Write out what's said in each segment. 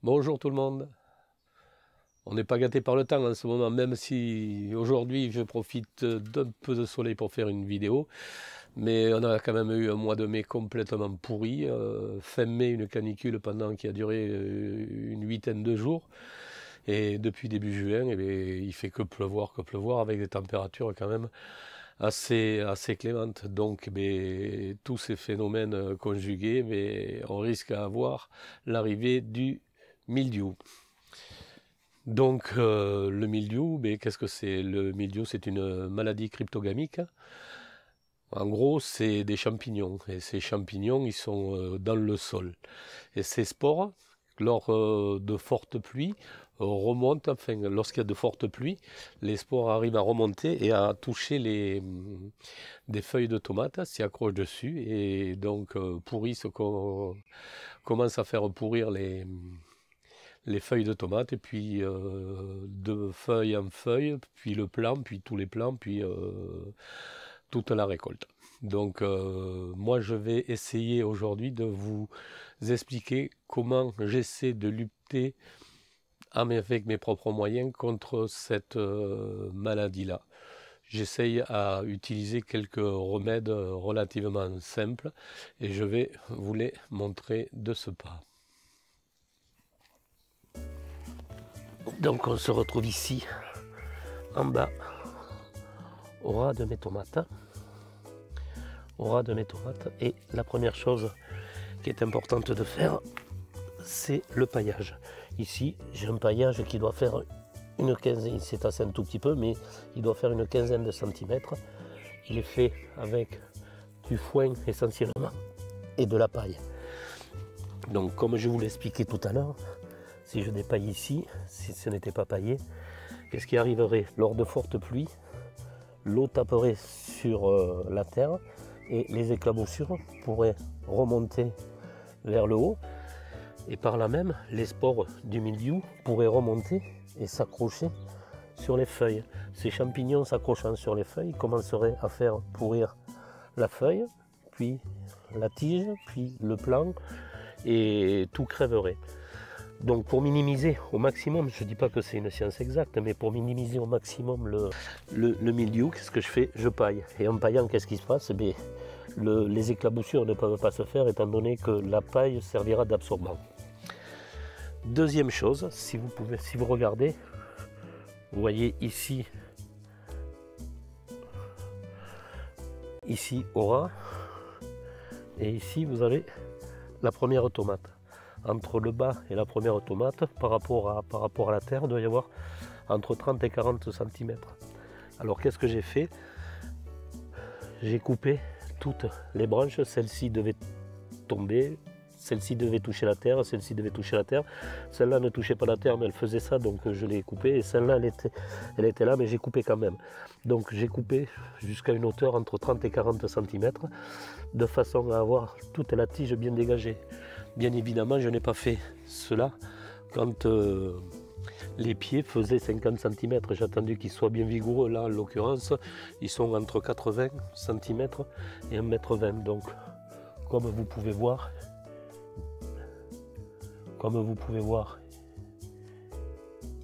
Bonjour tout le monde. On n'est pas gâté par le temps en ce moment, même si aujourd'hui je profite d'un peu de soleil pour faire une vidéo. Mais on a quand même eu un mois de mai complètement pourri. Fin mai, une canicule qui a duré une huitaine de jours. Et depuis début juin, eh bien, il fait que pleuvoir, avec des températures quand même assez clémentes. Donc tous ces phénomènes conjugués, mais on risque d'avoir l'arrivée du mildiou. Donc le mildiou, qu'est-ce que c'est? Le mildiou, c'est une maladie cryptogamique. En gros, c'est des champignons. Et ces champignons, ils sont dans le sol. Et ces spores, lors de fortes pluies, remontent, enfin, lorsqu'il y a de fortes pluies, les spores arrivent à remonter et à toucher des feuilles de tomates, s'y accrochent dessus, et donc pourrissent, commencent à faire pourrir les feuilles de tomates, et puis de feuille en feuille, puis le plant, puis tous les plants, puis toute la récolte. Donc moi je vais essayer aujourd'hui de vous expliquer comment j'essaie de lutter avec mes propres moyens contre cette maladie-là. J'essaye à utiliser quelques remèdes relativement simples et je vais vous les montrer de ce pas. Donc on se retrouve ici en bas au ras de mes tomates. Et la première chose qui est importante de faire, c'est le paillage. Ici j'ai un paillage qui doit faire une quinzaine, il s'est tassé un tout petit peu, mais il doit faire une quinzaine de centimètres. Il est fait avec du foin essentiellement et de la paille. Donc comme je vous l'ai expliqué tout à l'heure, si je dépaille ici, si ce n'était pas paillé, qu'est-ce qui arriverait? Lors de fortes pluies, l'eau taperait sur la terre et les éclaboussures pourraient remonter vers le haut, et par là même, les spores du mildiou pourraient remonter et s'accrocher sur les feuilles. Ces champignons s'accrochant sur les feuilles commenceraient à faire pourrir la feuille, puis la tige, puis le plant, et tout crèverait. Donc pour minimiser au maximum, je ne dis pas que c'est une science exacte, mais pour minimiser au maximum le mildiou, qu'est-ce que je fais? Je paille. Et en paillant, qu'est-ce qui se passe? Les éclaboussures ne peuvent pas se faire étant donné que la paille servira d'absorbant. Deuxième chose, si vous regardez, vous voyez ici au ras, et ici vous avez la première tomate. Entre le bas et la première tomate, par rapport à la terre, il doit y avoir entre 30 et 40 cm. Alors qu'est-ce que j'ai fait? J'ai coupé toutes les branches, celle-ci devait tomber, celle-ci devait toucher la terre, celle-ci devait toucher la terre, celle-là ne touchait pas la terre mais elle faisait ça, donc je l'ai coupée, et celle-là elle était là mais j'ai coupé quand même. Donc j'ai coupé jusqu'à une hauteur entre 30 et 40 cm, de façon à avoir toute la tige bien dégagée. Bien évidemment, je n'ai pas fait cela quand les pieds faisaient 50 cm. J'ai attendu qu'ils soient bien vigoureux. Là, en l'occurrence, ils sont entre 80 cm et 1,20 m. Donc, comme vous pouvez voir,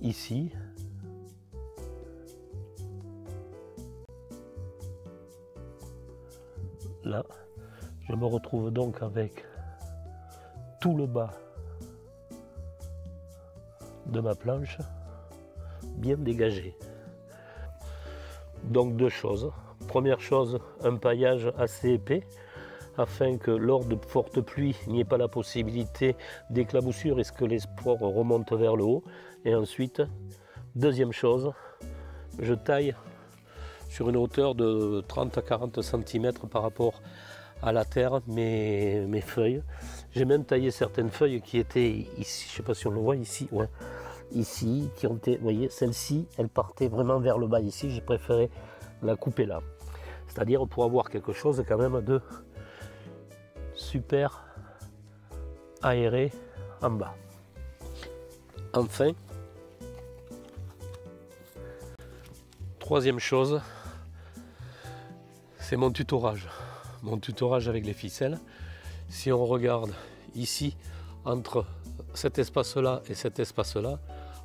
ici, là, je me retrouve donc avec tout le bas de ma planche bien dégagé. Donc deux choses. Première chose, un paillage assez épais afin que lors de fortes pluies, il n'y ait pas la possibilité d'éclaboussure et que les spores remontent vers le haut. Et ensuite, deuxième chose, je taille sur une hauteur de 30 à 40 cm par rapport à la terre mes feuilles. J'ai même taillé certaines feuilles qui étaient ici, je ne sais pas si on le voit ici, ouais, ici, qui ont été, vous voyez, celle-ci, elle partait vraiment vers le bas ici, j'ai préféré la couper là. C'est-à-dire pour avoir quelque chose quand même de super aéré en bas. Enfin, troisième chose, c'est mon tutorage. Mon tutorage avec les ficelles. Si on regarde ici, entre cet espace-là et cet espace-là,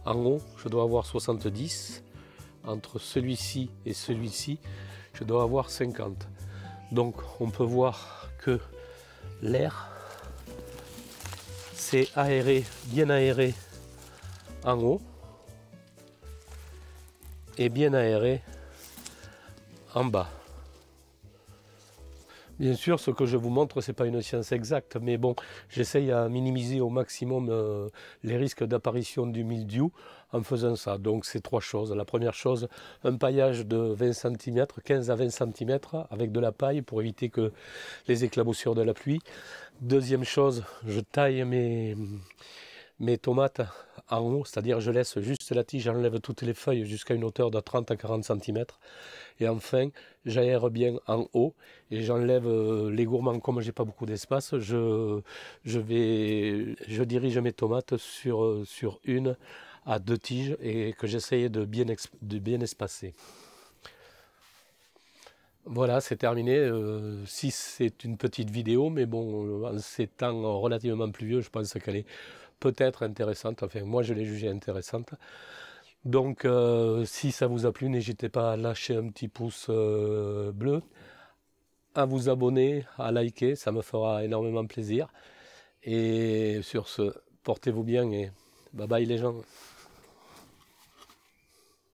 en haut, je dois avoir 70. Entre celui-ci et celui-ci, je dois avoir 50. Donc on peut voir que l'air s'est aéré, bien aéré en haut et bien aéré en bas. Bien sûr, ce que je vous montre, ce n'est pas une science exacte, mais bon, j'essaye à minimiser au maximum les risques d'apparition du mildiou en faisant ça. Donc, c'est trois choses. La première chose, un paillage de 20 cm, 15 à 20 cm, avec de la paille pour éviter que les éclaboussures de la pluie. Deuxième chose, je taille mes tomates en haut, c'est-à-dire je laisse juste la tige, j'enlève toutes les feuilles jusqu'à une hauteur de 30 à 40 cm. Et enfin, j'aère bien en haut et j'enlève les gourmands. Comme j'ai pas beaucoup d'espace, je dirige mes tomates sur une à deux tiges et que j'essaye de bien espacer. Voilà, c'est terminé. Si c'est une petite vidéo, mais bon, en ces temps relativement pluvieux, je pense qu'elle est peut-être intéressante. Enfin, moi, je l'ai jugée intéressante. Donc, si ça vous a plu, n'hésitez pas à lâcher un petit pouce bleu, à vous abonner, à liker, ça me fera énormément plaisir. Et sur ce, portez-vous bien et bye bye les gens.